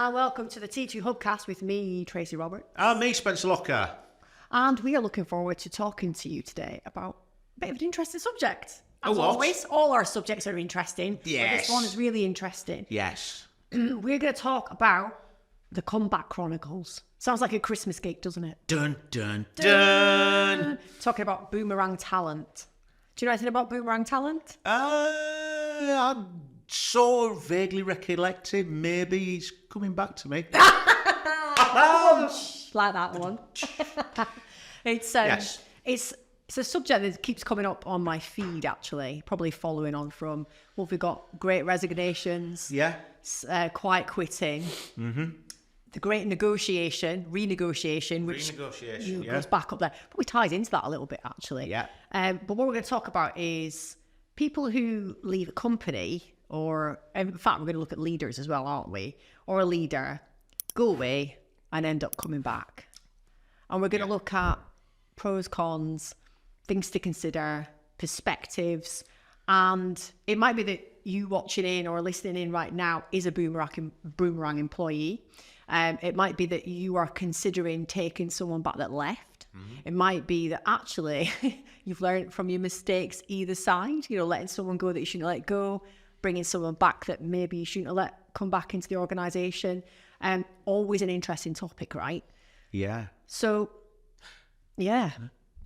And welcome to the T2 Hubcast with me, Tracy Roberts. And me, Spencer Locker. And we are looking forward to talking to you today about a bit of an interesting subject. As what? always, all our subjects are interesting. Yes. But this one is really interesting. Yes. We're going to talk about the Comeback Chronicles. Sounds like a Christmas cake, doesn't it? Dun, dun, dun. Talking about Boomerang talent. Do you know anything about Boomerang talent? I'm so vaguely recollecting. Maybe he's coming back to me. Like that one. Yes. It's a subject that keeps coming up on my feed, actually, probably following on from what we've got: great resignations, Yeah. quiet quitting, the great renegotiation, which goes back up there. Probably ties into that a little bit, actually. Yeah. But what we're going to talk about is people who leave a company, or in fact, we're going to look at leaders as well, aren't we? Or a leader, go away and end up coming back. And we're going to look at pros, cons, things to consider, perspectives, and it might be that you watching in or listening in right now is a Boomerang employee. It might be that you are considering taking someone back that left. It might be that actually you've learned from your mistakes either side, letting someone go that you shouldn't let go, bringing someone back that maybe you shouldn't have let come back into the organisation. Always an interesting topic, right? Yeah. So, yeah.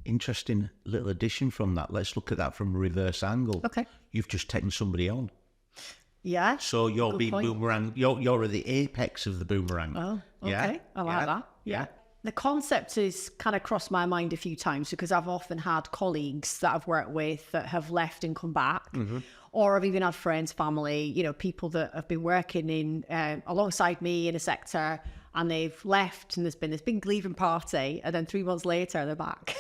Interesting little addition from that. Let's look at that from a reverse angle. Okay. You've just taken somebody on. Yeah. So you're Good being point. Boomerang. You're at the apex of the Boomerang. Oh, okay. Yeah? I like that. Yeah. The concept has kind of crossed my mind a few times because I've often had colleagues that I've worked with that have left and come back. Or I've even had friends, family, people that have been working in alongside me in a sector, and they've left and there's been this big leaving party, and then 3 months later they're back.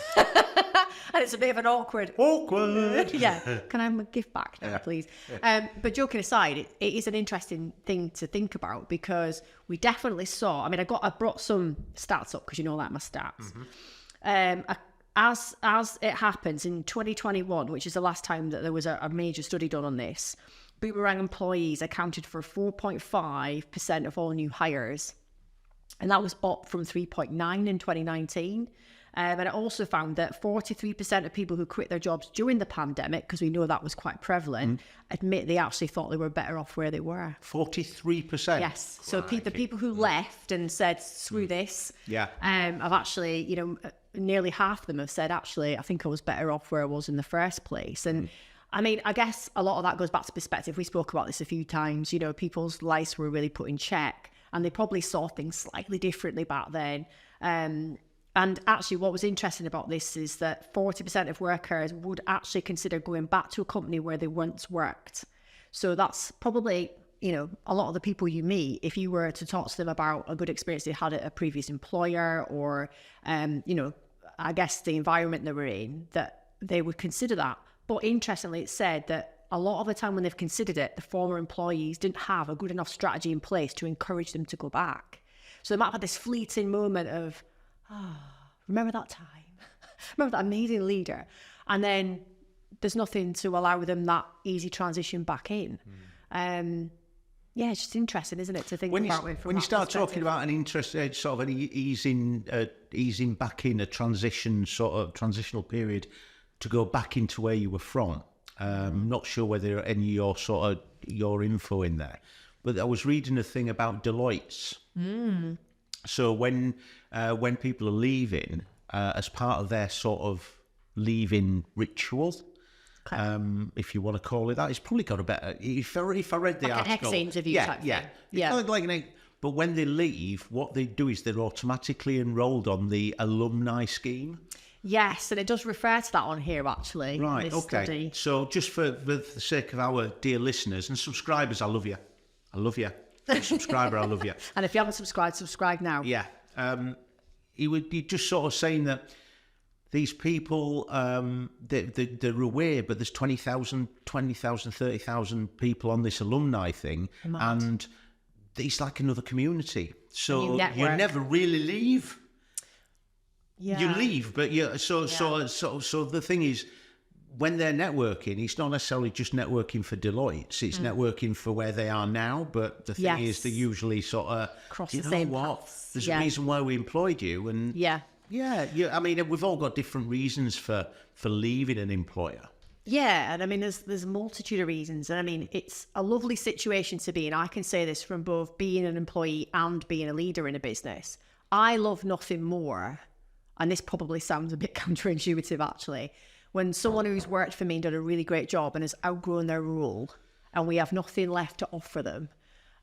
And it's a bit of an awkward. Yeah. Can I have my gift back now, please? But joking aside, it is an interesting thing to think about because we definitely saw, I brought some stats up because I like my stats. As it happens in 2021, which is the last time that there was a major study done on this, Boomerang employees accounted for 4.5% of all new hires. And that was up from 3.9 in 2019. And it also found that 43% of people who quit their jobs during the pandemic, because we know that was quite prevalent, admit they actually thought they were better off where they were. 43%? Yes. So the people who left and said, screw this, have actually, nearly half of them have said, actually, I think I was better off where I was in the first place. And I guess a lot of that goes back to perspective. We spoke about this a few times. People's lives were really put in check and they probably saw things slightly differently back then. And actually what was interesting about this is that 40% of workers would actually consider going back to a company where they once worked. So that's probably, a lot of the people you meet, if you were to talk to them about a good experience they had at a previous employer or, I guess the environment they were in, that they would consider that. But interestingly, it said that a lot of the time when they've considered it, the former employees didn't have a good enough strategy in place to encourage them to go back. So they might have had this fleeting moment of, remember that time? Remember that amazing leader? And then there's nothing to allow them that easy transition back in. It's just interesting, isn't it, to think about it from when you start perspective. talking about an interest, sort of an easing back in a transitional period to go back into where you were from. I'm not sure whether any of your info in there, but I was reading a thing about Deloitte's. So when people are leaving, as part of their sort of leaving ritual, if you want to call it that, it's probably got a better. If I read the article, an ex-interview type thing. Yeah. But when they leave, what they do is they're automatically enrolled on the alumni scheme. Yes, and it does refer to that on here, actually. Right, this okay. Study. So just for the sake of our dear listeners and subscribers, I love you. Subscriber, I love you. And if you haven't subscribed, subscribe now. Yeah. He would be just sort of saying that these people, they're aware, but there's 20,000, 30,000 people on this alumni thing. And it's like another community. So you never really leave. Yeah. You leave, but so the thing is, when they're networking, it's not necessarily just networking for Deloitte. It's networking for where they are now. But the thing is, they usually sort of cross the same paths. There's a reason why we employed you, and I mean, we've all got different reasons for leaving an employer. Yeah, and I mean, there's a multitude of reasons, and I mean, it's a lovely situation to be in. I can say this from both being an employee and being a leader in a business. I love nothing more, and this probably sounds a bit counterintuitive actually, when someone who's worked for me and done a really great job and has outgrown their role, and we have nothing left to offer them,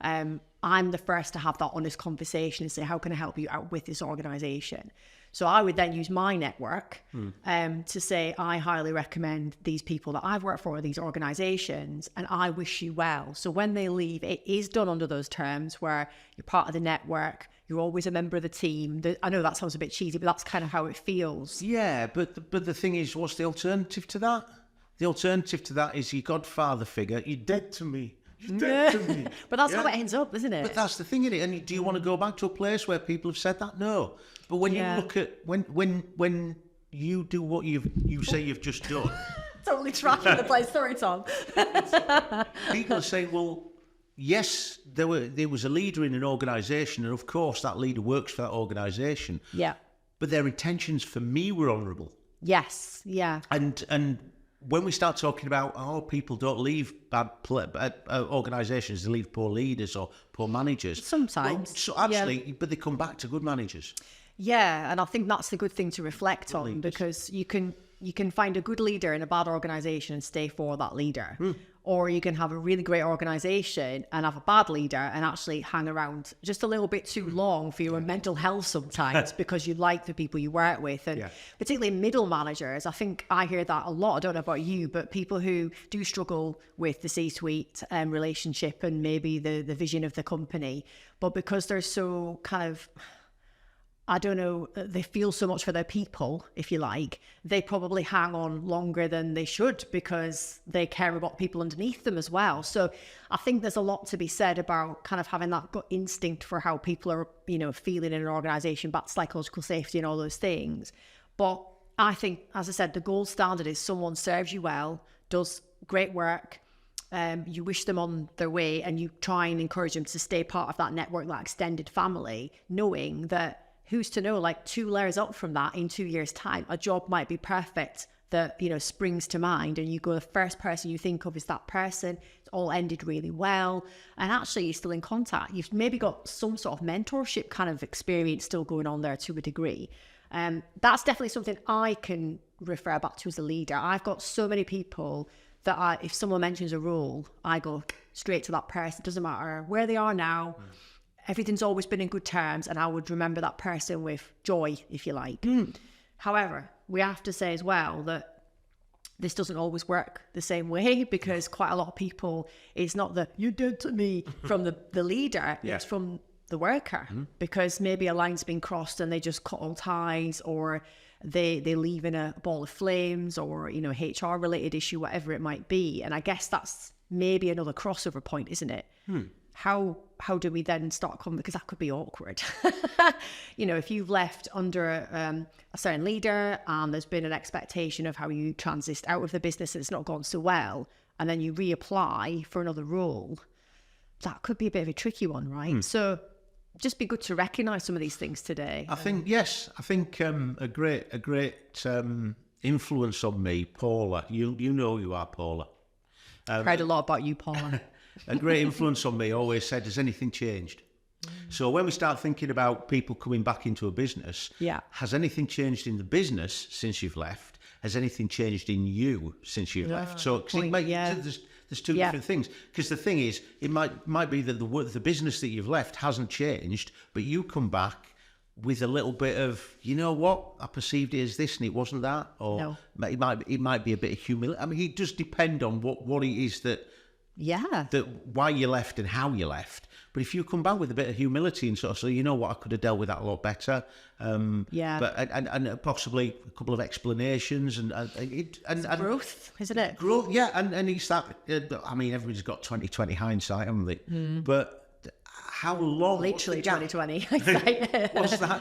I'm the first to have that honest conversation and say, how can I help you out with this organisation? So I would then use my network to say, I highly recommend these people that I've worked for, these organisations, and I wish you well. So when they leave, it is done under those terms where you're part of the network, you're always a member of the team. I know that sounds a bit cheesy, but that's kind of how it feels. Yeah, but the thing is, what's the alternative to that? The alternative to that is your godfather figure. You're dead to me. You're dead to me. But that's how it ends up, isn't it? But that's the thing, isn't it? And do you want to go back to a place where people have said that? No. But when you look at when you do what you say you've just done, totally trashing the place. Sorry, Tom. People say, well, yes, there was a leader in an organisation, and of course that leader works for that organisation. Yeah. But their intentions for me were honourable. Yes. Yeah. And when we start talking about, people don't leave bad organisations, they leave poor leaders or poor managers. Sometimes. Well, so actually, but they come back to good managers. Yeah, and I think that's the good thing to reflect on, because you can find a good leader in a bad organisation and stay for that leader. Or you can have a really great organisation and have a bad leader and actually hang around just a little bit too long for your mental health sometimes because you like the people you work with. And particularly middle managers, I think I hear that a lot. I don't know about you, but people who do struggle with the C-suite relationship and maybe the vision of the company, but because they're so kind of, I don't know, they feel so much for their people, if you like, they probably hang on longer than they should because they care about people underneath them as well. So I think there's a lot to be said about kind of having that gut instinct for how people are, feeling in an organisation, back to psychological safety and all those things. But I think, as I said, the gold standard is someone serves you well, does great work, you wish them on their way, and you try and encourage them to stay part of that network, that extended family, knowing that who's to know, like 2 layers up from that in 2 years' time, a job might be perfect that, springs to mind, and you go, the first person you think of is that person. It's all ended really well. And actually, you're still in contact. You've maybe got some sort of mentorship kind of experience still going on there to a degree. That's definitely something I can refer back to as a leader. I've got so many people that if someone mentions a role, I go straight to that person. It doesn't matter where they are now. Everything's always been in good terms, and I would remember that person with joy, if you like. However, we have to say as well that this doesn't always work the same way, because quite a lot of people, it's not the "you did to me" from the leader, it's from the worker, because maybe a line's been crossed and they just cut all ties, or they leave in a ball of flames, or HR related issue, whatever it might be. And I guess that's maybe another crossover point, isn't it? How do we then start coming, because that could be awkward. If you've left under a certain leader and there's been an expectation of how you transit out of the business and it's not gone so well, and then you reapply for another role, that could be a bit of a tricky one, right? So just be good to recognise some of these things today. I think a great influence on me, Paula. You know you are, Paula. I've heard a lot about you, Paula. A great influence on me always said, has anything changed? So when we start thinking about people coming back into a business, has anything changed in the business since you've left? Has anything changed in you since you've left? So there's two different things. Because the thing is, it might be that the business that you've left hasn't changed, but you come back with a little bit of, I perceived it as this and it wasn't that, or it might be a bit of humility. I mean, it does depend on what it is that why you left and how you left. But if you come back with a bit of humility and sort of say, I could have dealt with that a lot better. But and possibly a couple of explanations and growth, isn't it? Growth, yeah. And it's that. Everybody's got 20/20 hindsight, haven't they? But how long? Literally 20/20.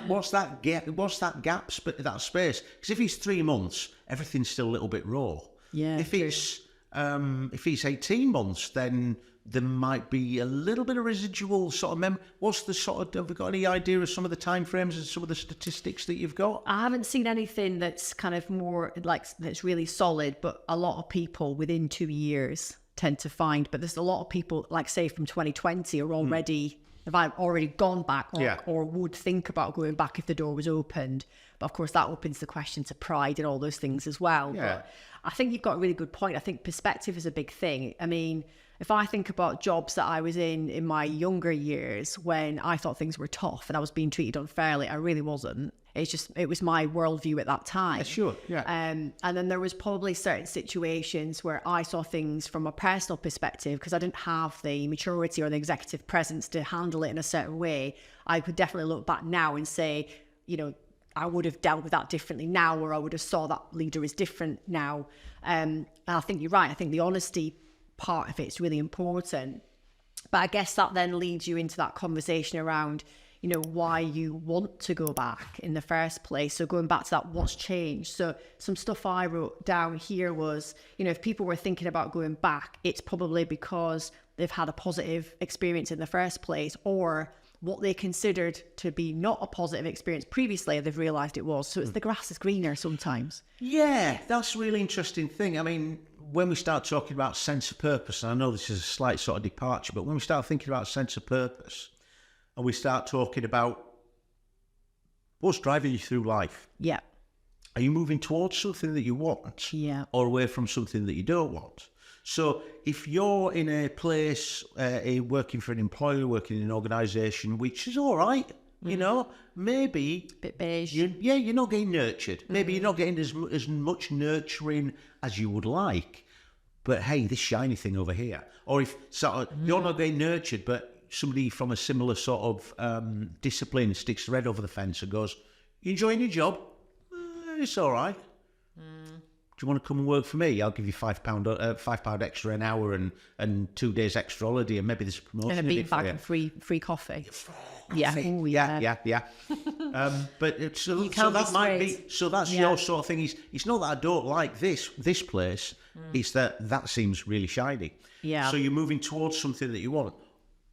What's that gap? What's that gap? That space? Because if it's 3 months, everything's still a little bit raw. Yeah. If it's 18 months, then there might be a little bit of residual sort of what's the sort of, have we got any idea of some of the timeframes and some of the statistics that you've got? I haven't seen anything that's kind of more like that's really solid, but a lot of people within 2 years tend to find, but there's a lot of people, like say from 2020 are already, have already gone back or would think about going back if the door was opened. But of course that opens the question to pride and all those things as well. Yeah. But I think you've got a really good point. I think perspective is a big thing. I mean, if I think about jobs that I was in my younger years when I thought things were tough and I was being treated unfairly, I really wasn't. It was my worldview at that time. Yeah, sure, yeah. And then there was probably certain situations where I saw things from a personal perspective because I didn't have the maturity or the executive presence to handle it in a certain way. I could definitely look back now and say, you know, I would have dealt with that differently now, or I would have saw that leader as different now. And I think you're right. I think the honesty part of it's really important. But I guess that then leads you into that conversation around, you know, why you want to go back in the first place. So going back to that, what's changed? So some stuff I wrote down here was, you know, if people were thinking about going back, it's probably because they've had a positive experience in the first place, or what they considered to be not a positive experience previously, they've realised it was. So it's the grass is greener sometimes. Yeah, that's a really interesting thing. I mean, when we start talking about sense of purpose, and I know this is a slight sort of departure, but when we start thinking about sense of purpose and we start talking about what's driving you through life. Yeah. Are you moving towards something that you want? Yeah. Or away from something that you don't want? So if you're in a place, working for an employer, working in an organisation, which is all right, you know, maybe bit beige. You're not getting nurtured. Maybe you're not getting as much nurturing as you would like. But hey, this shiny thing over here. Or if you're not getting nurtured, but somebody from a similar sort of discipline sticks the head over the fence and goes, "You enjoying your job? It's all right. Do you want to come and work for me? I'll give you £5 extra an hour and 2 days extra holiday, and maybe there's a promotion." And a bean bag and free coffee. Yeah. Ooh, yeah. But that might be. So that's your sort of thing. It's not that I don't like this place. It's that seems really shiny. Yeah. So you're moving towards something that you want.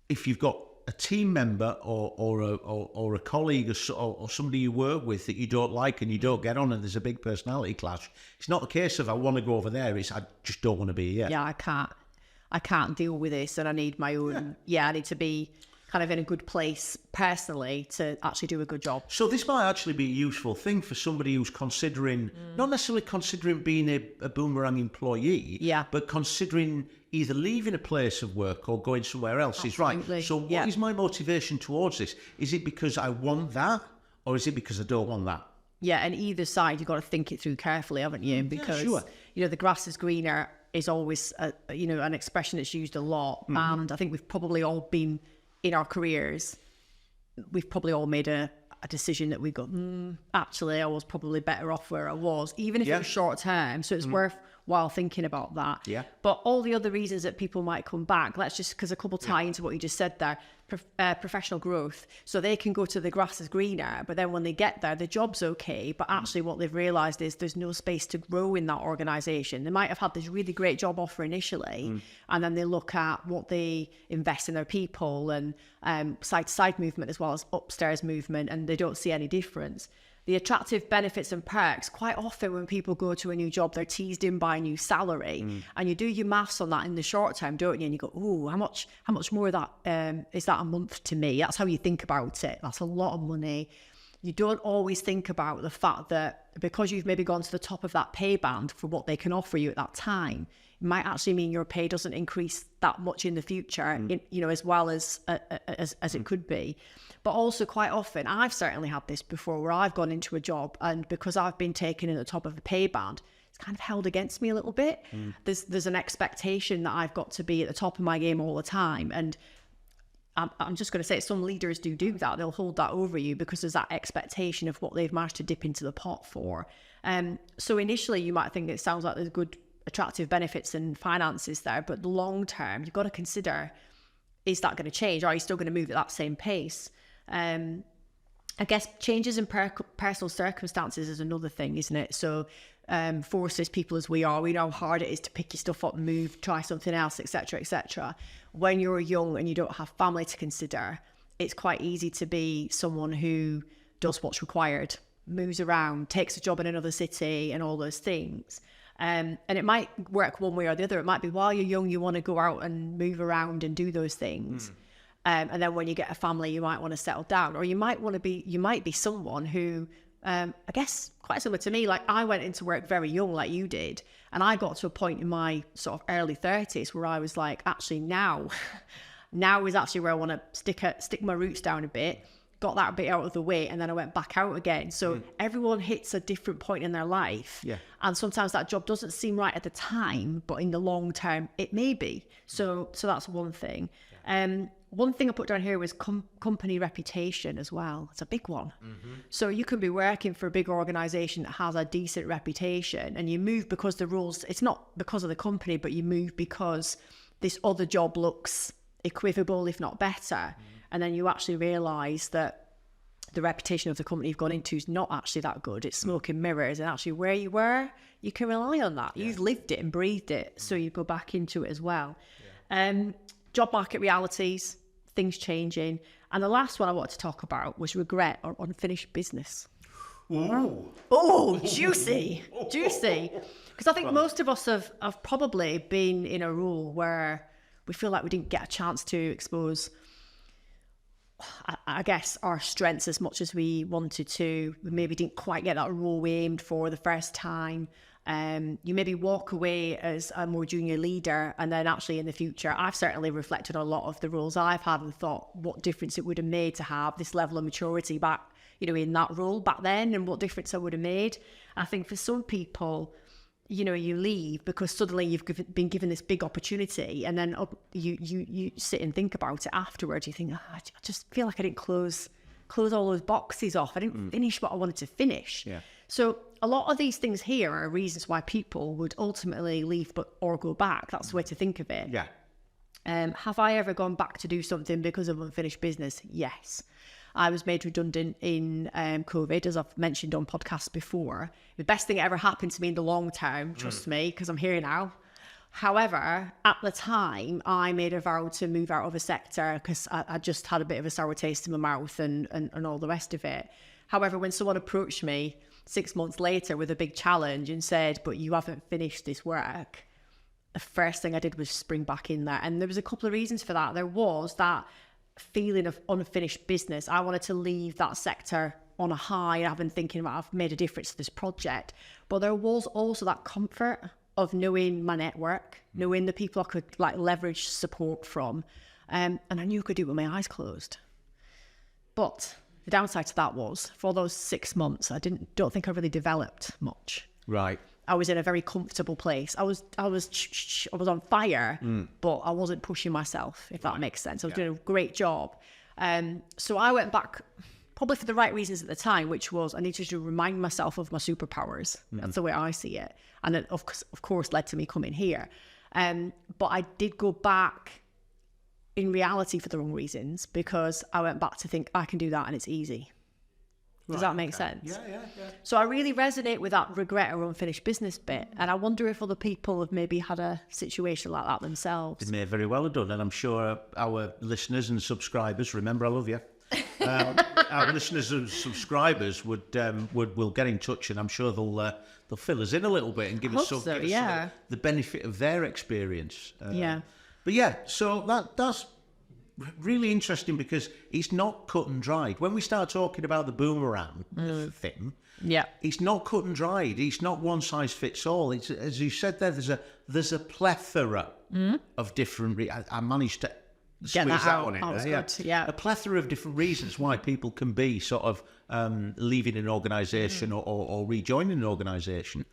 If you've got a team member or a colleague or somebody you work with that you don't like and you don't get on and there's a big personality clash, it's not a case of I want to go over there, it's I just don't want to be here. Yeah, I can't deal with this and I need my own, I need to be kind of in a good place personally to actually do a good job. So this might actually be a useful thing for somebody who's considering, not necessarily considering being a Boomerang employee, but considering either leaving a place of work or going somewhere else. Absolutely. Is right. So what is my motivation towards this? Is it because I want that, or is it because I don't want that? Yeah, and either side, you've got to think it through carefully, haven't you? Because, you know, the grass is greener is always, an expression that's used a lot. And I think we've probably all been, in our careers, we've probably all made a decision that we go, actually, I was probably better off where I was, even if it was short term. So it's worthwhile thinking about that. Yeah. But all the other reasons that people might come back, let's just, because a couple tie into what you just said there, professional growth. So they can go to the grass is greener, but then when they get there, the job's okay. But actually what they've realised is there's no space to grow in that organisation. They might have had this really great job offer initially, and then they look at what they invest in their people and side-to-side movement as well as upstairs movement, and they don't see any difference. The attractive benefits and perks, quite often when people go to a new job, they're teased in by a new salary, and you do your maths on that in the short term, don't you? And you go, oh, how much more of that is that a month to me? That's how you think about it. That's a lot of money. You don't always think about the fact that because you've maybe gone to the top of that pay band for what they can offer you at that time, it might actually mean your pay doesn't increase that much in the future, as well as it could be. But also quite often, I've certainly had this before, where I've gone into a job and because I've been taken at the top of the pay band, it's kind of held against me a little bit. There's an expectation that I've got to be at the top of my game all the time. And I'm just going to say some leaders do that. They'll hold that over you because there's that expectation of what they've managed to dip into the pot for. So initially you might think it sounds like there's good attractive benefits and finances there, but the long term, you've got to consider, is that going to change? Or are you still going to move at that same pace? I guess changes in personal circumstances is another thing, isn't it? So forces, people as we are, we know how hard it is to pick your stuff up, move, try something else, etc., etc. When you're young and you don't have family to consider, it's quite easy to be someone who does what's required, moves around, takes a job in another city and all those things. And it might work one way or the other. It might be while you're young, you want to go out and move around and do those things. And then when you get a family, you might want to settle down, or you might be someone who, I guess quite similar to me, like I went into work very young like you did, and I got to a point in my sort of early 30s where I was like, actually now is actually where I want to stick my roots down a bit, got that bit out of the way, and then I went back out again. So everyone hits a different point in their life, and sometimes that job doesn't seem right at the time, but in the long term it may be. So that's one thing. One thing I put down here was company reputation as well. It's a big one. So you can be working for a big organization that has a decent reputation, and you move because the rules, it's not because of the company, but you move because this other job looks equivocal, if not better. And then you actually realize that the reputation of the company you've gone into is not actually that good. It's smoke and mirrors, and actually where you were, you can rely on that. You've lived it and breathed it, so you go back into it as well. Job market realities, things changing. And the last one I wanted to talk about was regret or unfinished business. Oh, juicy. Because I think most of us have probably been in a role where we feel like we didn't get a chance to expose, I guess, our strengths as much as we wanted to. We maybe didn't quite get that role we aimed for the first time. You maybe walk away as a more junior leader, and then actually in the future, I've certainly reflected on a lot of the roles I've had and thought what difference it would have made to have this level of maturity back, in that role back then, and what difference I would have made. I think for some people, you leave because suddenly you've been given this big opportunity, and then you sit and think about it afterwards. You think, I just feel like I didn't close all those boxes off. I didn't finish what I wanted to finish. So a lot of these things here are reasons why people would ultimately leave or go back. That's the way to think of it. Have I ever gone back to do something because of unfinished business? Yes. I was made redundant in COVID, as I've mentioned on podcasts before. The best thing that ever happened to me in the long term, trust me, because I'm here now. However, at the time, I made a vow to move out of a sector because I just had a bit of a sour taste in my mouth and all the rest of it. However, when someone approached me 6 months later with a big challenge and said, but you haven't finished this work, the first thing I did was spring back in there. And there was a couple of reasons for that. There was that feeling of unfinished business. I wanted to leave that sector on a high, and I've been thinking about, I've made a difference to this project. But there was also that comfort of knowing my network, knowing the people I could leverage support from. And I knew I could do it with my eyes closed. But the downside to that was, for those 6 months, I don't think I really developed much. Right. I was in a very comfortable place. I was on fire, but I wasn't pushing myself, if that makes sense. I was doing a great job. So I went back probably for the right reasons at the time, which was I needed to remind myself of my superpowers. That's the way I see it. And it, of course, led to me coming here. But I did go back in reality for the wrong reasons, because I went back to think I can do that and it's easy. Does that make sense? Yeah. So I really resonate with that regret or unfinished business bit. And I wonder if other people have maybe had a situation like that themselves. They may very well have done. And I'm sure our listeners and subscribers, remember, I love you. Our listeners and subscribers will get in touch, and I'm sure they'll fill us in a little bit and give us some the benefit of their experience. But yeah, so that's really interesting, because it's not cut and dried. When we start talking about the boomerang thing, it's not cut and dried. It's not one size fits all. It's, as you said there, there's a plethora of different. I managed to squeeze that one in. A plethora of different reasons why people can be sort of leaving an organisation or rejoining an organisation.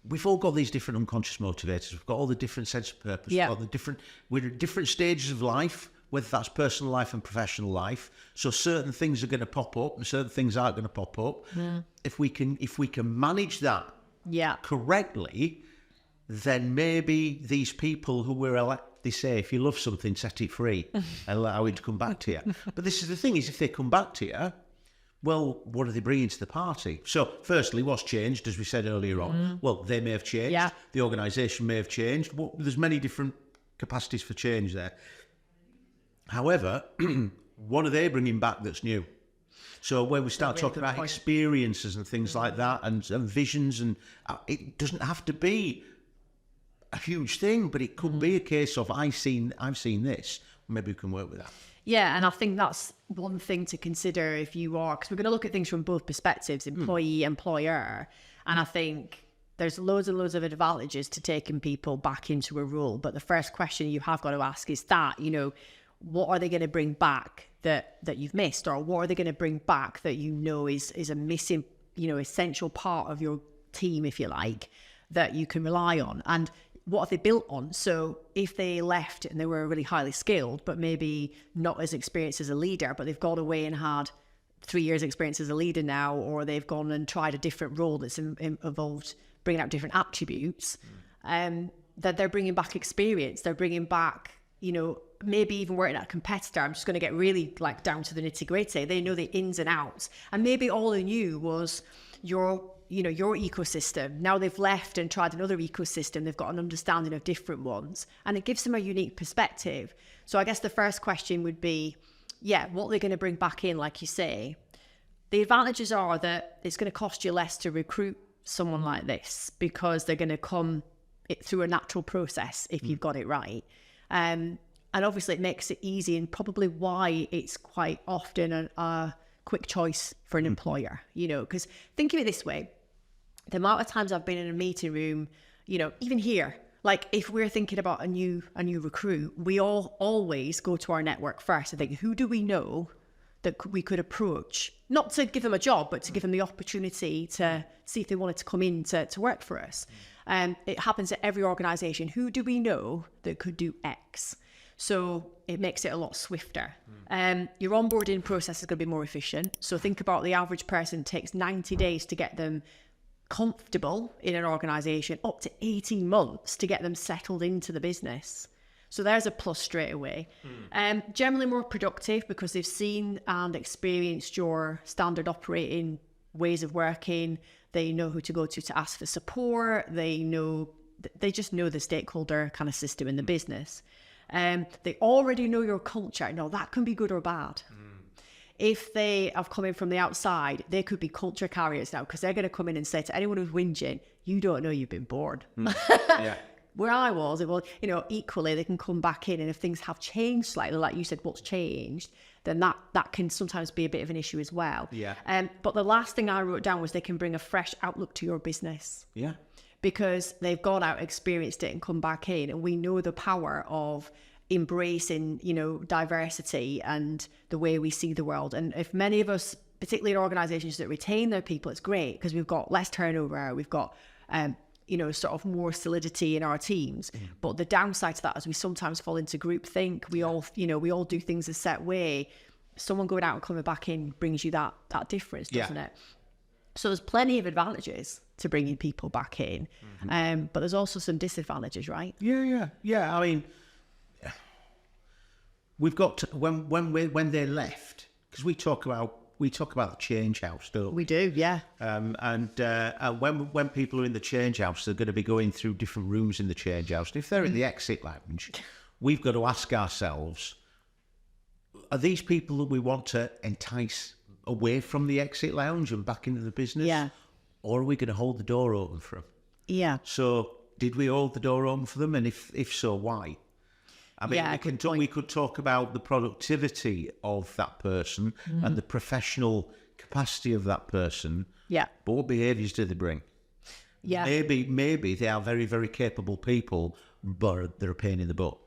We've all got these different unconscious motivators. We've got all the different sense of purpose. We're at different stages of life, whether that's personal life and professional life. So certain things are going to pop up and certain things aren't going to pop up. If we can manage that correctly, then maybe these people who they say, if you love something, set it free and allow it to come back to you. But this is the thing, is if they come back to you, well, what are they bringing to the party? So, firstly, what's changed, as we said earlier on? Well, they may have changed. Yeah. The organisation may have changed. Well, there's many different capacities for change there. However, what are they bringing back that's new? So when we start talking about experiences and things like that, and visions, and it doesn't have to be a huge thing, but it could be a case of I've seen this. Maybe we can work with that. Yeah, and I think that's one thing to consider if you are, because we're going to look at things from both perspectives, employee, employer. And I think there's loads and loads of advantages to taking people back into a role. But the first question you have got to ask is that, what are they going to bring back that you've missed? Or what are they going to bring back that is a missing, essential part of your team, if you like, that you can rely on? And what have they built on? So if they left and they were really highly skilled, but maybe not as experienced as a leader, but they've gone away and had 3 years experience as a leader now, or they've gone and tried a different role that's involved bringing out different attributes, that they're bringing back experience. They're bringing back, maybe even working at a competitor. I'm just going to get really down to the nitty gritty. They know the ins and outs. And maybe all they knew was your ecosystem. Now they've left and tried another ecosystem. They've got an understanding of different ones, and it gives them a unique perspective. So I guess the first question would be, what are they going to bring back in, like you say? The advantages are that it's going to cost you less to recruit someone like this, because they're going to come through a natural process if you've got it right. And obviously it makes it easy, and probably why it's quite often a quick choice for an employer, because think of it this way. The amount of times I've been in a meeting room, even here, if we're thinking about a new recruit, we all always go to our network first and think, who do we know that we could approach, not to give them a job, but to give them the opportunity to see if they wanted to come in to work for us. It happens at every organisation. Who do we know that could do X? So it makes it a lot swifter. Your onboarding process is going to be more efficient. So think about the average person takes 90 days to get them comfortable in an organisation, up to 18 months to get them settled into the business. So there's a plus straight away. Generally more productive because they've seen and experienced your standard operating ways of working. They know who to go to ask for support. They just know the stakeholder kind of system in the business. They already know your culture. Now that can be good or bad. If they have come in from the outside, they could be culture carriers now, because they're going to come in and say to anyone who's whinging, you don't know you've been bored. Yeah. Where I was, equally, they can come back in, and if things have changed slightly, like you said, what's changed, then that can sometimes be a bit of an issue as well. Yeah. But the last thing I wrote down was they can bring a fresh outlook to your business. Yeah. Because they've gone out, experienced it, and come back in, and we know the power of embracing, diversity and the way we see the world. And if many of us, particularly in organisations that retain their people, it's great because we've got less turnover, we've got sort of more solidity in our teams. But the downside to that is we sometimes fall into groupthink. We all do things a set way. Someone going out and coming back in brings you that difference, doesn't it? So there's plenty of advantages to bringing people back in, but there's also some disadvantages, right? Yeah. I mean, we've got to, when they left, because we talk about the change house, don't we? We do, yeah. And when people are in the change house, they're going to be going through different rooms in the change house. And if they're in the exit lounge, we've got to ask ourselves, are these people that we want to entice away from the exit lounge and back into the business? Yeah. Or are we going to hold the door open for them? Yeah. So did we hold the door open for them? And if so, why? I mean, we could talk about the productivity of that person and the professional capacity of that person. Yeah. But what behaviours do they bring? Yeah. Maybe they are very, very capable people, but they're a pain in the butt.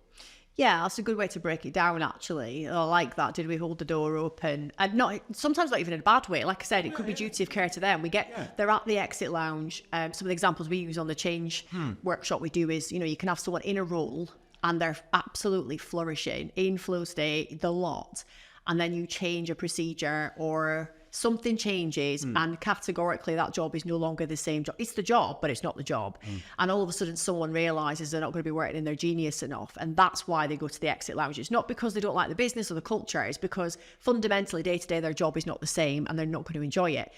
Yeah, that's a good way to break it down, actually. I like that. Did we hold the door open? And sometimes not even in a bad way. Like I said, it could be duty of care to them. They're at the exit lounge. Some of the examples we use on the change workshop we do is, you can have someone in a role and they're absolutely flourishing, in flow state, the lot. And then you change a procedure or something changes and categorically that job is no longer the same job. It's the job, but it's not the job. And all of a sudden someone realizes they're not going to be working in their genius enough. And that's why they go to the exit lounge. It's not because they don't like the business or the culture. It's because fundamentally day to day, their job is not the same and they're not going to enjoy it.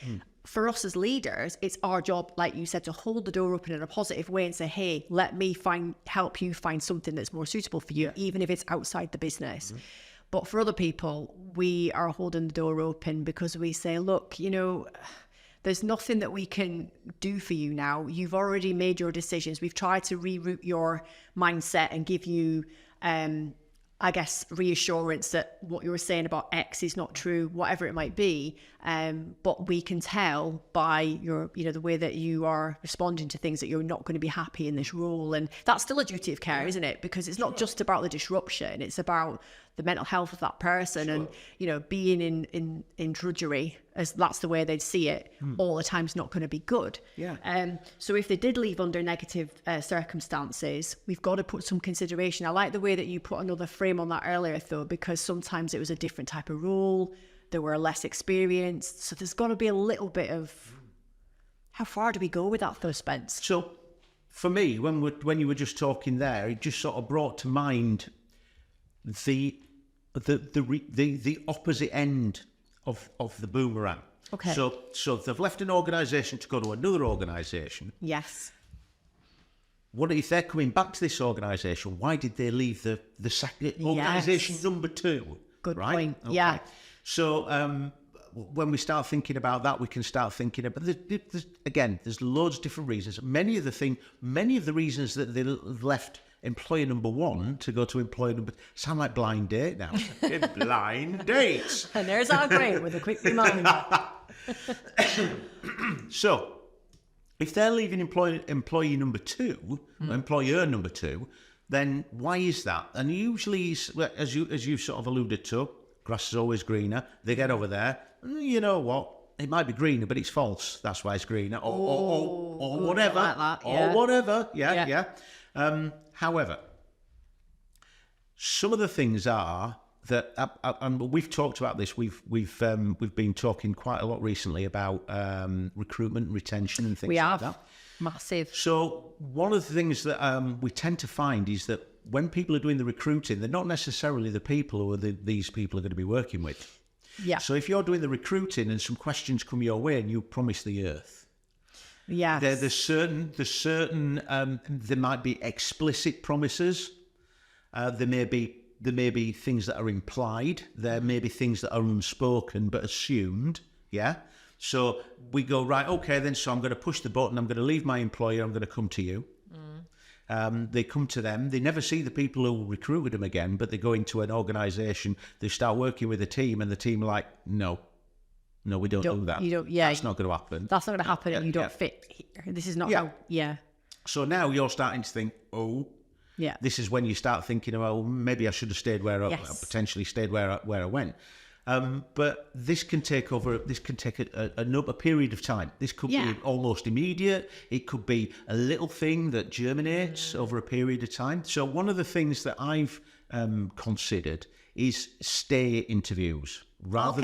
For us as leaders, it's our job, like you said, to hold the door open in a positive way and say, hey, let me help you find something that's more suitable for you, even if it's outside the business. But for other people, we are holding the door open because we say, look, you know, there's nothing that we can do for you now. You've already made your decisions. We've tried to reroute your mindset and give you, I guess, reassurance that what you were saying about X is not true, whatever it might be. But we can tell by your, you know, the way that you are responding to things that you're not going to be happy in this role. And that's still a duty of care, isn't it? Because it's not just about the disruption. It's about the mental health of that person and, you know, being in drudgery, as that's the way they'd see it, all the time is not going to be good. So if they did leave under negative circumstances, we've got to put some consideration. I like the way that you put another frame on that earlier, though, because sometimes it was a different type of role. They were less experienced. So there's got to be a little bit of, how far do we go with that, though, Spence? So for me, when you were just talking there, it just sort of brought to mind the opposite end of the boomerang. Okay. So they've left an organisation to go to another organisation. Yes. What if they're coming back to this organisation? Why did they leave the second organisation number 2? Good right? point. Okay. Yeah. So when we start thinking about that, we can start thinking about. There's loads of different reasons. Many of the reasons that they left employer number 1 to go to employer number sound like blind date now. Blind dates. And there's our great with a quick reminder. So if they're leaving employee number 2, employer number 2, then why is that? And usually, as you sort of alluded to, grass is always greener. They get over there. You know what? It might be greener, but it's false. That's why it's greener, or whatever, like that, yeah. or whatever. Yeah. However, some of the things are that, and we've talked about this. We've been talking quite a lot recently about recruitment, retention, and things like that. Massive. So one of the things that we tend to find is that when people are doing the recruiting, they're not necessarily the people who these people are going to be working with. Yeah. So if you're doing the recruiting and some questions come your way and you promise the earth, there's certain there might be explicit promises. There may be things that are implied. There may be things that are unspoken but assumed. Yeah. So we go, right, okay, then, so I'm going to push the button. I'm going to leave my employer. I'm going to come to you. They come to them. They never see the people who recruited them again, but they go into an organisation. They start working with a team, and the team are like, no, we don't do that. That's not going to happen. That's not going to happen, and you don't fit here. This is not how. Yeah. So now you're starting to think, this is when you start thinking, well, maybe I should have stayed where I potentially stayed where I went. But this can take a period of time. This could be almost immediate. It could be a little thing that germinates over a period of time. So one of the things that I've considered is stay interviews rather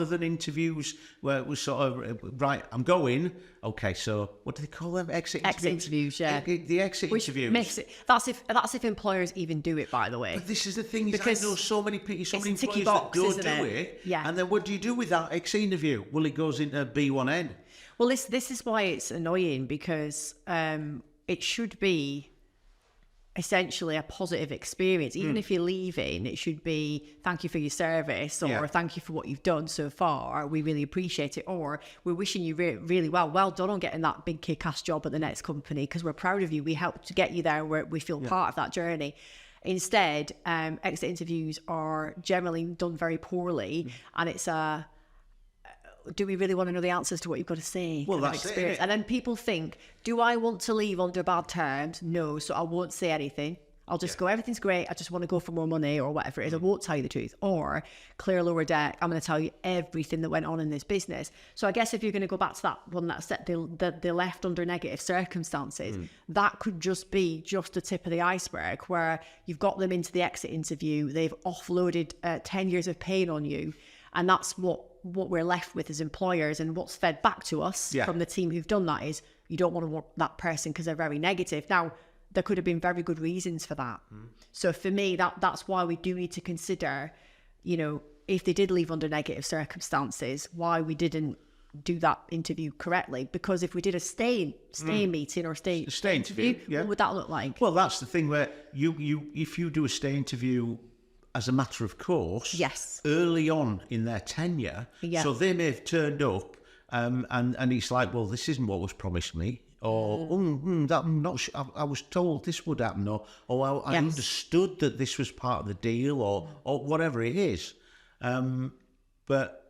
than interviews where it was sort of right. I'm going. Okay, so what do they call them? Exit interviews. Yeah. The exit interviews. Makes it, that's if employers even do it, by the way. But this is the thing, is I know so many people, so many employers box, that don't do it. Yeah. And then what do you do with that exit interview? Well, it goes into B1N. Well, this is why it's annoying, because it should be essentially a positive experience. Even if you're leaving, it should be thank you for your service, or thank you for what you've done so far, we really appreciate it, or we're wishing you really well done on getting that big kick-ass job at the next company, because we're proud of you, we helped to get you there, we feel part of that journey. Instead, exit interviews are generally done very poorly, and it's do we really want to know the answers to what you've got to say? Well, that's it. And then people think, do I want to leave under bad terms? No, so I won't say anything. I'll just go, everything's great, I just want to go for more money, or whatever it is. I won't tell you the truth. Or clear lower deck, I'm going to tell you everything that went on in this business. So I guess if you're going to go back to that one that said they left under negative circumstances, that could just be just the tip of the iceberg, where you've got them into the exit interview, they've offloaded 10 years of pain on you, and that's what what we're left with as employers and what's fed back to us from the team who've done that is you don't want to want that person because they're very negative. Now, there could have been very good reasons for that. So for me, that's why we do need to consider, you know, if they did leave under negative circumstances, why we didn't do that interview correctly. Because if we did a stay meeting or stay interview, what would that look like? Well, that's the thing where if you do a stay interview as a matter of course, early on in their tenure, so they may have turned up and it's like, well, this isn't what was promised me. Or that I'm not sure, I was told this would happen, or I understood that this was part of the deal, or whatever it is. But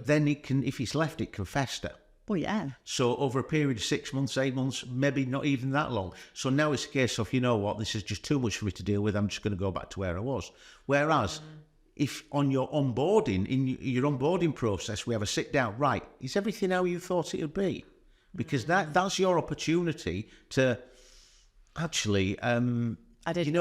then it can, if it's left, it can fester. Well, yeah. So over a period of 6 months, 8 months, maybe not even that long. So now it's a case of, you know what, this is just too much for me to deal with. I'm just going to go back to where I was. Whereas if on your onboarding, in your onboarding process, we have a sit down, right, is everything how you thought it would be? Because that's your opportunity to actually, I live in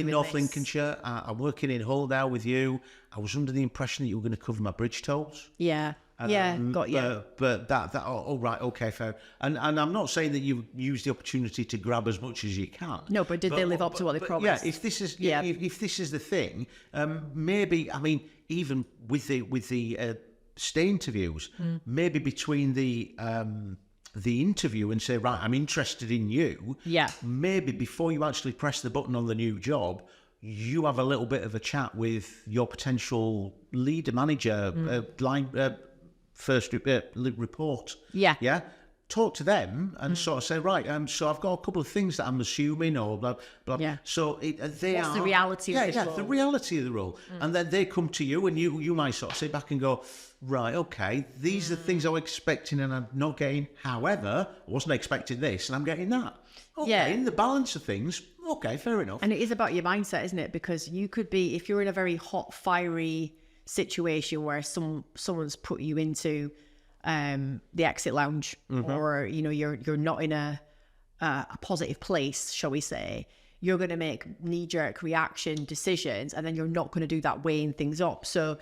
North Lincolnshire. I'm working in Hull now with you. I was under the impression that you were going to cover my bridge tolls. Yeah. Got you. But right, okay, fair. And I'm not saying that you use the opportunity to grab as much as you can. No, but did they live up to what they promised? Yeah, if this is if this is the thing, maybe, I mean, even with the stay interviews, maybe between the interview and say, right, I'm interested in you. Yeah. Maybe before you actually press the button on the new job, you have a little bit of a chat with your potential leader, manager, first report. Yeah. Yeah. Talk to them and sort of say, right, so I've got a couple of things that I'm assuming, or blah, blah. Yeah. So what's the reality of this role? The reality of the role. And then they come to you and you might sort of sit back and go, right, okay, these are the things I was expecting and I'm not getting. However, I wasn't expecting this and I'm getting that. Okay, in the balance of things, okay, fair enough. And it is about your mindset, isn't it? Because you could be, if you're in a very hot, fiery situation where someone's put you into the exit lounge, or you're not in a positive place, shall we say, you're going to make knee-jerk reaction decisions, and then you're not going to do that weighing things up. So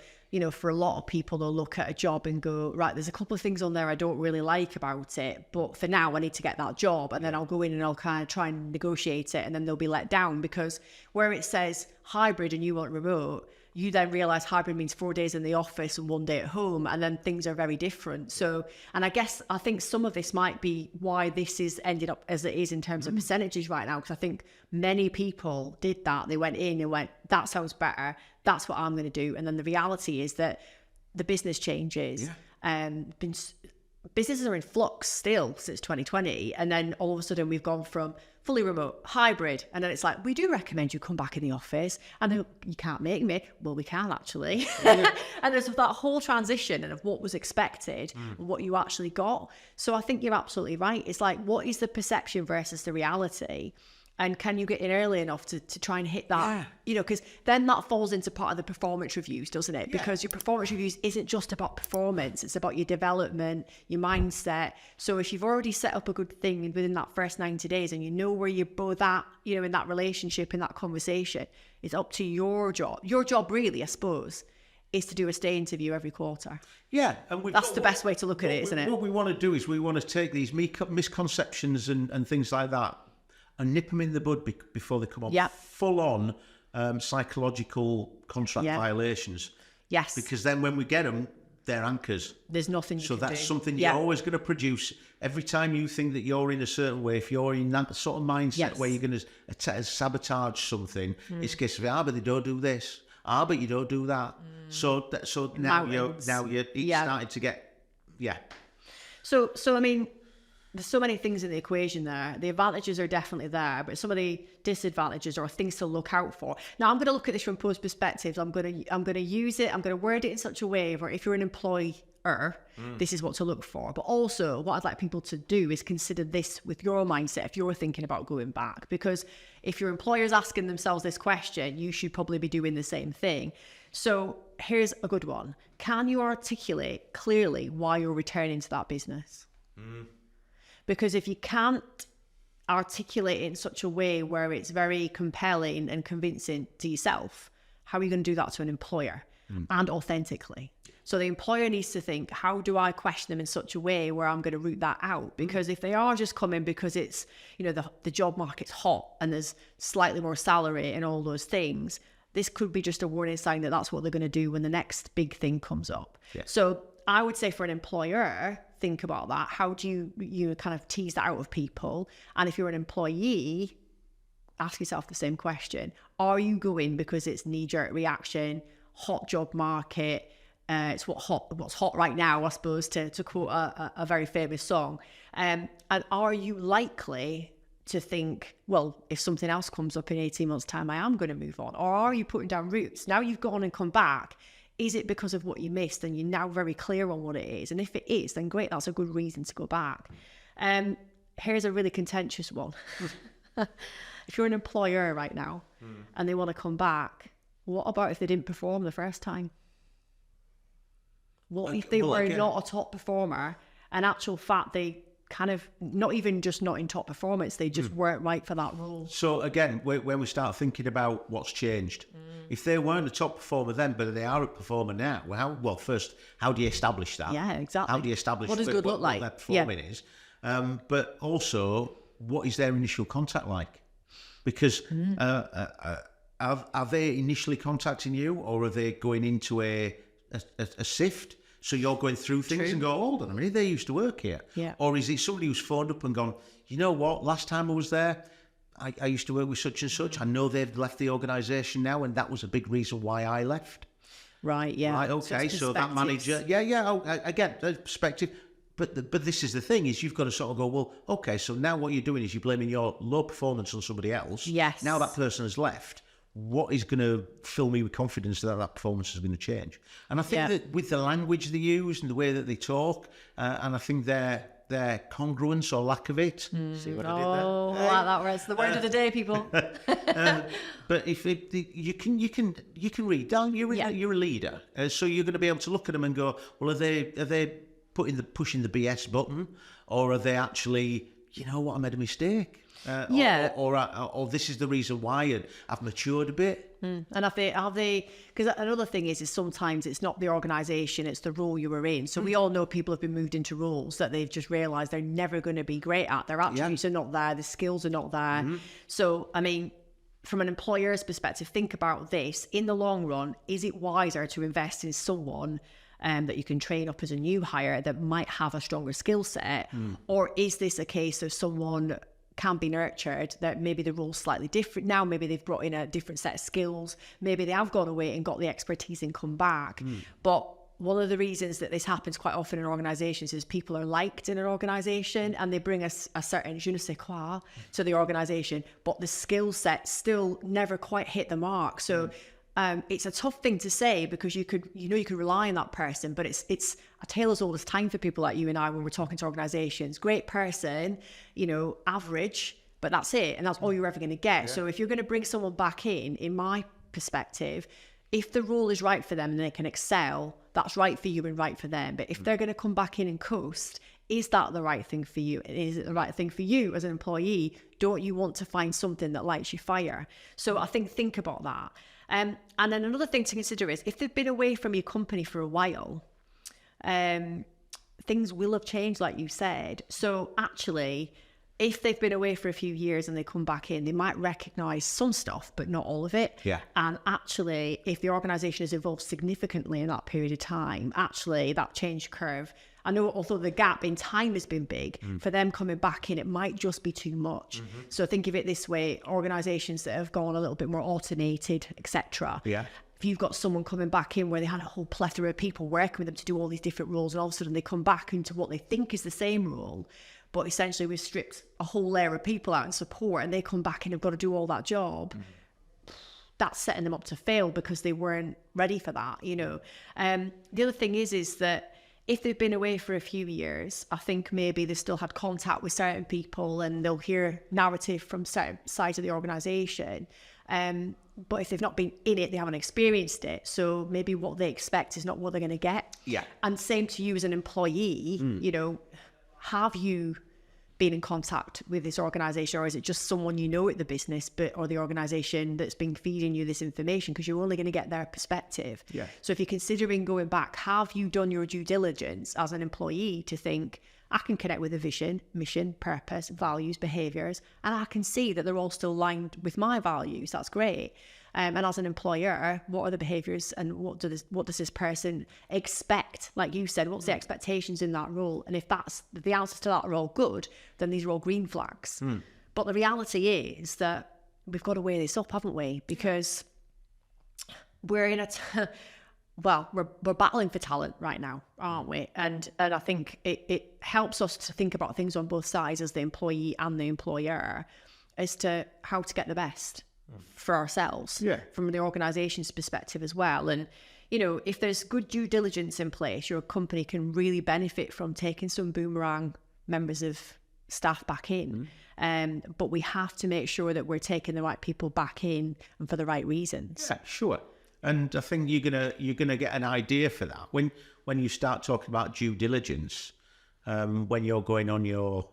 for a lot of people, they'll look at a job and go, right, there's a couple of things on there I don't really like about it, but for now I need to get that job, and then I'll go in and I'll kind of try and negotiate it, and then they'll be let down because where it says hybrid and you want remote, you then realize hybrid means 4 days in the office and 1 day at home, and then things are very different. So, and I think some of this might be why this is ended up as it is in terms of percentages right now, because I think many people did that. They went in and went, that sounds better, that's what I'm going to do. And then the reality is that the business changes. Businesses are in flux still since 2020, and then all of a sudden we've gone from fully remote, hybrid, and then it's like, we do recommend you come back in the office, and then you can't make me. Well, we can actually. And there's that whole transition of what was expected and what you actually got. So I think you're absolutely right. It's like, what is the perception versus the reality? And can you get in early enough to try and hit that? Because then that falls into part of the performance reviews, doesn't it? Because your performance reviews isn't just about performance. It's about your development, your mindset. So if you've already set up a good thing within that first 90 days and you know where you're both at, in that relationship, in that conversation, it's up to your job. Your job really, I suppose, is to do a stay interview every quarter. Yeah. And that's the best way to look at it, isn't it? What we want to do is we want to take these misconceptions and things like that and nip them in the bud before they come on full-on psychological contract violations. Yes. Because then when we get them, they're anchors. There's nothing you can do. So that's something you're always going to produce. Every time you think that you're in a certain way, if you're in that sort of mindset where you're going to sabotage something, it's a case of, but they don't do this. But you don't do that. So now you're starting to get, So I mean, there's so many things in the equation there. The advantages are definitely there, but some of the disadvantages are things to look out for. Now, I'm going to look at this from both perspectives. I'm going to use it. I'm going to word it in such a way where if you're an employer, this is what to look for. But also, what I'd like people to do is consider this with your mindset if you're thinking about going back. Because if your employer's asking themselves this question, you should probably be doing the same thing. So here's a good one. Can you articulate clearly why you're returning to that business? Because if you can't articulate it in such a way where it's very compelling and convincing to yourself, how are you going to do that to an employer and authentically? So the employer needs to think, how do I question them in such a way where I'm going to root that out? Because if they are just coming because it's, the job market's hot and there's slightly more salary and all those things, this could be just a warning sign that that's what they're going to do when the next big thing comes up. Yeah. So I would say for an employer, think about that. How do you kind of tease that out of people? And if you're an employee, ask yourself the same question. Are you going because it's knee-jerk reaction, hot job market, it's what's hot right now, I suppose, to quote a very famous song. And are you likely to think, well, if something else comes up in 18 months' time, I am going to move on? Or are you putting down roots? Now you've gone and come back. Is it because of what you missed and you're now very clear on what it is? And if it is, then great, that's a good reason to go back. Here's a really contentious one. If you're an employer right now and they want to come back, what about if they didn't perform the first time? What if they were not a top performer, and actual fact they kind of not even just not in top performance, they just weren't right for that role? So again, when we start thinking about what's changed, if they weren't a top performer then, but they are a performer now, first, how do you establish that? Yeah, exactly. How do you establish what does good look like? What their performing is? But also, what is their initial contact like? Because are they initially contacting you, or are they going into a sift? So you're going through things and go, hold on a minute, they used to work here. Yeah. Or is it somebody who's phoned up and gone, you know what, last time I was there, I used to work with such and such. I know they've left the organisation now, and that was a big reason why I left. Right, yeah. Right, okay, so that manager, I get the perspective. But this is the thing, is you've got to sort of go, well, okay, so now what you're doing is you're blaming your low performance on somebody else. Yes. Now that person has left. What is going to fill me with confidence that performance is going to change? And I think that with the language they use and the way that they talk, and I think their congruence or lack of it. See what I did there? Oh, I like that word. It's the word of the day, people. But if you can read, Dan, you're a leader, so you're going to be able to look at them and go, well, are they pushing the BS button, or are they actually, you know what, I made a mistake? Or this is the reason why, and I've matured a bit. And are they? Because another thing is sometimes it's not the organisation, it's the role you were in. So we all know people have been moved into roles that they've just realised they're never going to be great at. Their attributes are not there, the skills are not there. So, I mean, from an employer's perspective, think about this. In the long run, is it wiser to invest in someone that you can train up as a new hire that might have a stronger skill set? Or is this a case of someone can be nurtured, that maybe the role's slightly different now, maybe they've brought in a different set of skills, maybe they have gone away and got the expertise and come back. But one of the reasons that this happens quite often in organisations is people are liked in an organisation and they bring a certain je ne sais quoi to the organisation, but the skill set still never quite hit the mark. So it's a tough thing to say, because you could rely on that person, but it's a tale as old as time for people like you and I when we're talking to organisations. Great person, average, but that's it, and that's all you're ever going to get. So if you're going to bring someone back in my perspective, if the role is right for them and they can excel, that's right for you and right for them. But if they're going to come back in and coast, is that the right thing for you? Is it the right thing for you as an employee? Don't you want to find something that lights your fire? So I think about that. And then another thing to consider is, if they've been away from your company for a while, things will have changed, like you said. So actually, if they've been away for a few years and they come back in, they might recognise some stuff, but not all of it. Yeah. And actually, if the organisation has evolved significantly in that period of time, actually that change curve, I know, although the gap in time has been big, for them coming back in, it might just be too much. So think of it this way: organisations that have gone a little bit more automated, etc. Yeah. If you've got someone coming back in where they had a whole plethora of people working with them to do all these different roles, and all of a sudden they come back into what they think is the same role, but essentially we've stripped a whole layer of people out and support, and they come back and have got to do all that job. That's setting them up to fail because they weren't ready for that, The other thing is that if they've been away for a few years, I think maybe they still had contact with certain people and they'll hear narrative from certain sides of the organisation. But if they've not been in it, they haven't experienced it. So maybe what they expect is not what they're going to get. Yeah. And same to you as an employee, have you been in contact with this organisation, or is it just someone you know at the business or the organisation that's been feeding you this information? Because you're only going to get their perspective. Yeah. So if you're considering going back, have you done your due diligence as an employee to think, I can connect with a vision, mission, purpose, values, behaviours, and I can see that they're all still aligned with my values. That's great. And as an employer, what are the behaviours and what does this person expect? Like you said, what's the expectations in that role? And if that's the answers to that are all good, then these are all green flags. But the reality is that we've got to weigh this up, haven't we? Because we're in we're battling for talent right now, aren't we? And I think it helps us to think about things on both sides as the employee and the employer as to how to get the best for ourselves from the organisation's perspective as well. And, you know, if there's good due diligence in place, your company can really benefit from taking some Boomerang members of staff back in. But we have to make sure that we're taking the right people back in and for the right reasons. Yeah, sure. And I think you're gonna get an idea for that when you start talking about due diligence. When you're going on your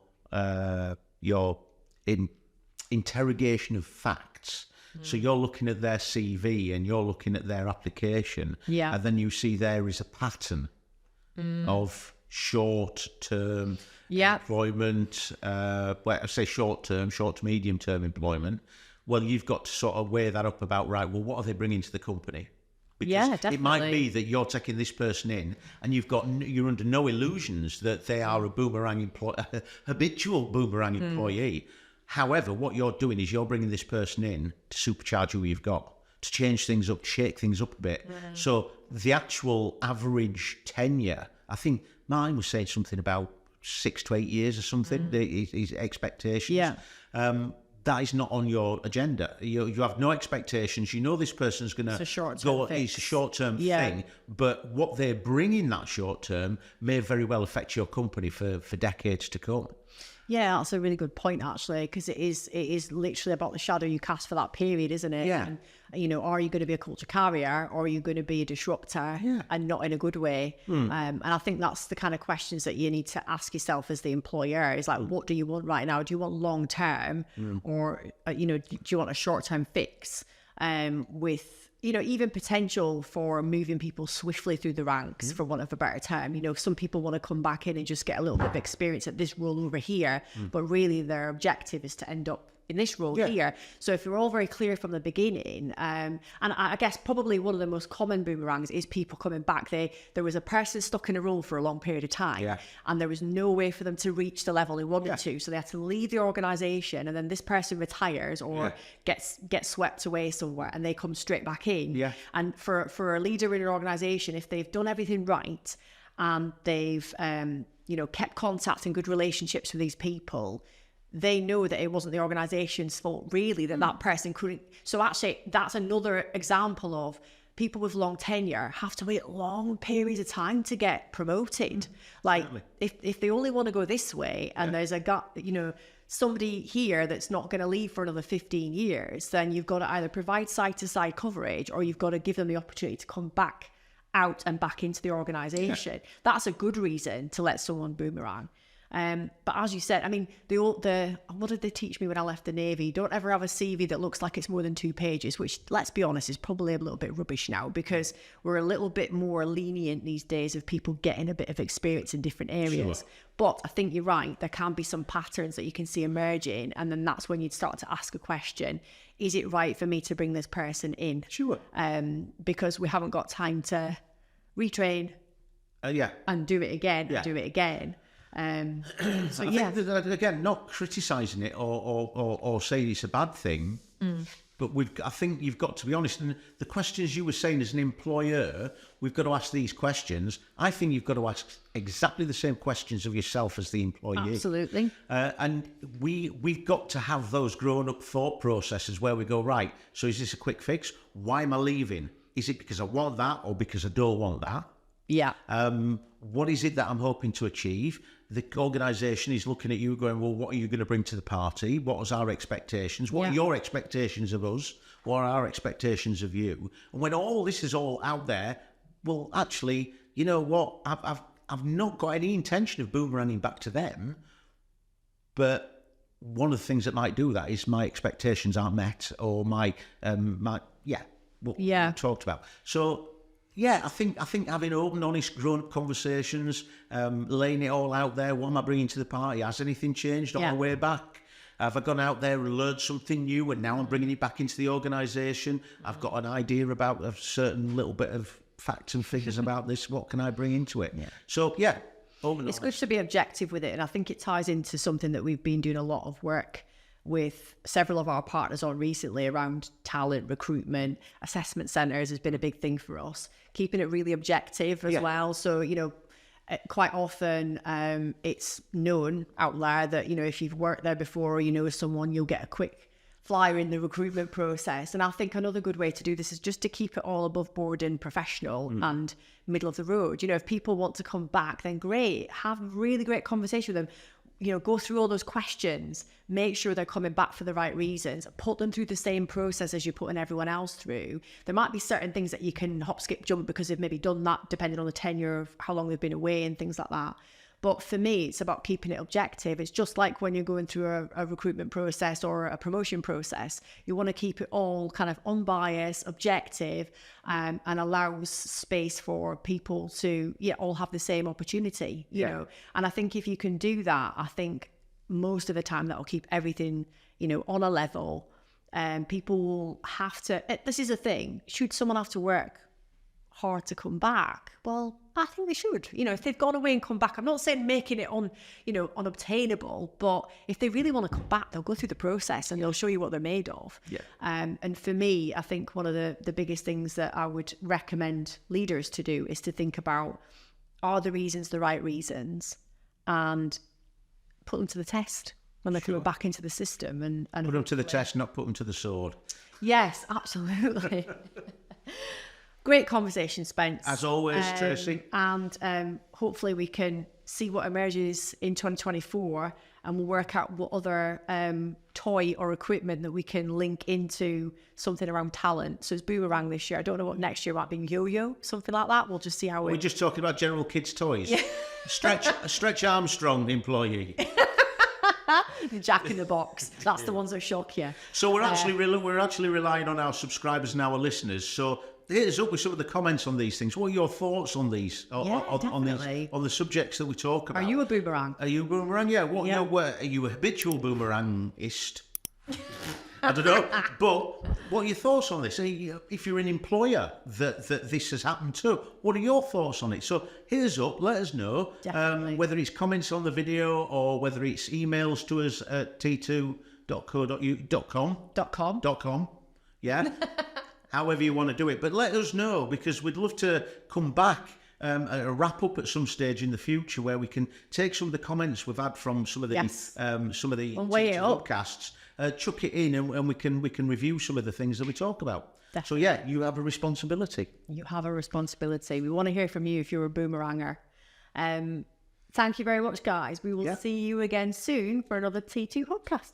interrogation of facts. So you're looking at their CV and you're looking at their application. Yeah. And then you see there is a pattern of short-term employment. Well, I say short to medium-term employment. Well, you've got to sort of weigh that up about, right, well, what are they bringing to the company? Because definitely. it might be that you're taking this person in and you're under no illusions that they are a habitual Boomerang employee. However, what you're doing is you're bringing this person in to supercharge who you've got, to change things up, shake things up a bit. So the actual average tenure, I think mine was saying something about 6 to 8 years or something, his expectations. Yeah. That is not on your agenda. You have no expectations. You know this person's going to go. It's a short-term thing, but what they bring in that short term may very well affect your company for decades to come. Yeah, that's a really good point, actually, because it is literally about the shadow you cast for that period, isn't it? Yeah. And, you know, are you going to be a culture carrier or are you going to be a disruptor and not in a good way? And I think that's the kind of questions that you need to ask yourself as the employer is like, what do you want right now? Do you want long term or, you know, do you want a short term fix with, you know, even potential for moving people swiftly through the ranks, for want of a better term. You know, some people want to come back in and just get a little bit of experience at this role over here, but really their objective is to end up in this role here. So if we're all very clear from the beginning, and I guess probably one of the most common boomerangs is people coming back. There was a person stuck in a role for a long period of time, and there was no way for them to reach the level they wanted to. So they had to leave the organisation, and then this person retires or gets swept away somewhere, and they come straight back in. And for a leader in an organisation, if they've done everything right and they've you know, kept contact and good relationships with these people, they know that it wasn't the organisation's fault, really, that person couldn't. So actually, that's another example of people with long tenure have to wait long periods of time to get promoted. Like, if they only want to go this way and there's you know, somebody here that's not going to leave for another 15 years, then you've got to either provide side-to-side coverage or you've got to give them the opportunity to come back out and back into the organisation. That's a good reason to let someone boomerang. But as you said, I mean, what did they teach me when I left the Navy? Don't ever have a CV that looks like it's more than 2 pages, which, let's be honest, is probably a little bit rubbish now because we're a little bit more lenient these days of people getting a bit of experience in different areas. Sure. But I think you're right. There can be some patterns that you can see emerging. And then that's when you'd start to ask a question. Is it right for me to bring this person in? Sure. Because we haven't got time to retrain and do it again and do it again. So I think that, again, not criticising it or saying it's a bad thing, but I think you've got to be honest. And the questions you were saying as an employer, we've got to ask these questions. I think you've got to ask exactly the same questions of yourself as the employee. Absolutely. And we've got to have those grown-up thought processes where we go, right, so is this a quick fix? Why am I leaving? Is it because I want that or because I don't want that? Yeah. What is it that I'm hoping to achieve? The organisation is looking at you going, well, what are you going to bring to the party? What was our expectations? What are your expectations of us? What are our expectations of you? And when all this is all out there, well, actually, you know what? I've not got any intention of boomeranging back to them, But one of the things that might do that is my expectations aren't met, or what we talked about. So yeah, I think having open, honest, grown-up conversations, laying it all out there. What am I bringing to the party? Has anything changed on my way back? Have I gone out there and learned something new, and now I'm bringing it back into the organisation? I've got an idea about a certain little bit of facts and figures about this. What can I bring into it? So yeah, it's good to be objective with it, and I think it ties into something that we've been doing a lot of work with several of our partners on recently around talent, recruitment, assessment centres has been a big thing for us. Keeping it really objective as well. So, quite often it's known out there that, if you've worked there before or you know someone, you'll get a quick flyer in the recruitment process. And I think another good way to do this is just to keep it all above board and professional and middle of the road. If people want to come back, then great. Have a really great conversation with them. Go through all those questions, make sure they're coming back for the right reasons, put them through the same process as you're putting everyone else through. There might be certain things that you can hop, skip, jump because they've maybe done that depending on the tenure of how long they've been away and things like that. But for me, it's about keeping it objective. It's just like when you're going through a recruitment process or a promotion process. You want to keep it all kind of unbiased, objective, and allows space for people to all have the same opportunity, you know. And I think if you can do that, I think most of the time that will keep everything, on a level. People will have to, this is a thing, should someone have to work hard to come back? Well, I think they should. If they've gone away and come back, I'm not saying making it unobtainable, but if they really want to come back, they'll go through the process and they'll show you what they're made of. And for me, I think one of the biggest things that I would recommend leaders to do is to think about, are the reasons the right reasons, and put them to the test when they come back into the system. And put them to the test, not put them to the sword. Yes, absolutely. Great conversation, Spence. As always, Tracy. And hopefully we can see what emerges in 2024, and we'll work out what other toy or equipment that we can link into something around talent. So it's Boomerang this year. I don't know what next year might be. Yo-yo, something like that. We'll just see how We're just talking about general kids' toys. Stretch Armstrong employee. Jack in the Box. That's the ones that shock you. So we're actually relying on our subscribers and our listeners. So hit us up with some of the comments on these things. What are your thoughts on these? On the subjects that we talk about? Are you a boomerang? Are you a boomerang? Yeah. Are you a habitual boomerangist? I don't know. But what are your thoughts on this? If you're an employer that this has happened to, what are your thoughts on it? So hit us up, let us know. Whether it's comments on the video or whether it's emails to us at t2.co.com. Yeah. However you want to do it. But let us know, because we'd love to come back a wrap up at some stage in the future where we can take some of the comments we've had from some of the T2 Hubcasts, chuck it in, and we can review some of the things that we talk about. Definitely. So yeah, you have a responsibility. You have a responsibility. We want to hear from you if you're a boomeranger. Thank you very much, guys. We will see you again soon for another T2 Hubcast.